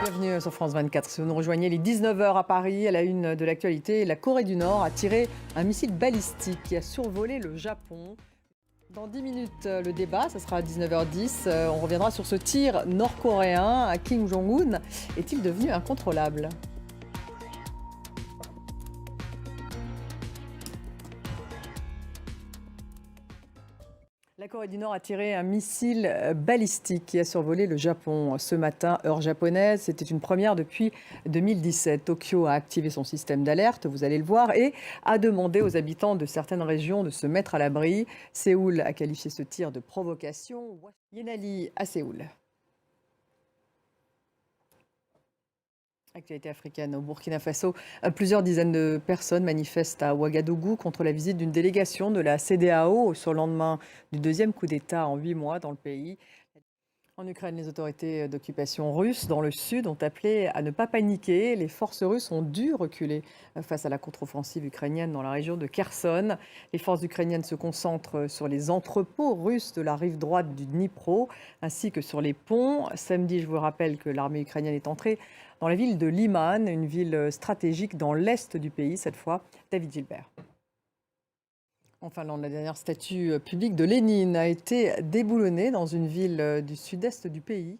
Bienvenue sur France 24. Si vous nous rejoignez, les 19h à Paris, à la une de l'actualité, la Corée du Nord a tiré un missile balistique qui a survolé le Japon. Dans 10 minutes, le débat, ça sera à 19h10. On reviendra sur ce tir nord-coréen à Kim Jong-un. Est-il devenu incontrôlable ? La Corée du Nord a tiré un missile balistique qui a survolé le Japon ce matin, heure japonaise. C'était une première depuis 2017. Tokyo a activé son système d'alerte, vous allez le voir, et a demandé aux habitants de certaines régions de se mettre à l'abri. Séoul a qualifié ce tir de provocation. Yenali à Séoul. Actualité africaine au Burkina Faso. Plusieurs dizaines de personnes manifestent à Ouagadougou contre la visite d'une délégation de la CEDEAO sur le lendemain du deuxième coup d'État en 8 mois dans le pays. En Ukraine, les autorités d'occupation russes dans le sud ont appelé à ne pas paniquer. Les forces russes ont dû reculer face à la contre-offensive ukrainienne dans la région de Kherson. Les forces ukrainiennes se concentrent sur les entrepôts russes de la rive droite du Dnipro, ainsi que sur les ponts. Samedi, je vous rappelle que l'armée ukrainienne est entrée dans la ville de Liman, une ville stratégique dans l'est du pays, cette fois. David Gilbert. En Finlande, la dernière statue publique de Lénine a été déboulonnée dans une ville du sud-est du pays.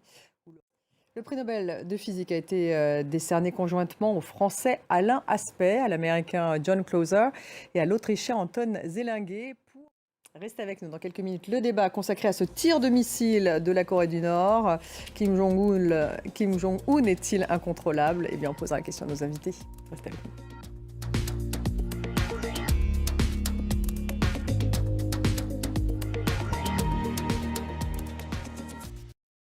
Le prix Nobel de physique a été décerné conjointement au Français Alain Aspect, à l'Américain John Clauser et à l'Autrichien Anton Zeilinger. Restez avec nous dans quelques minutes. Le débat consacré à ce tir de missile de la Corée du Nord. Kim Jong-un est-il incontrôlable ? Eh bien, on posera la question à nos invités. Restez avec nous.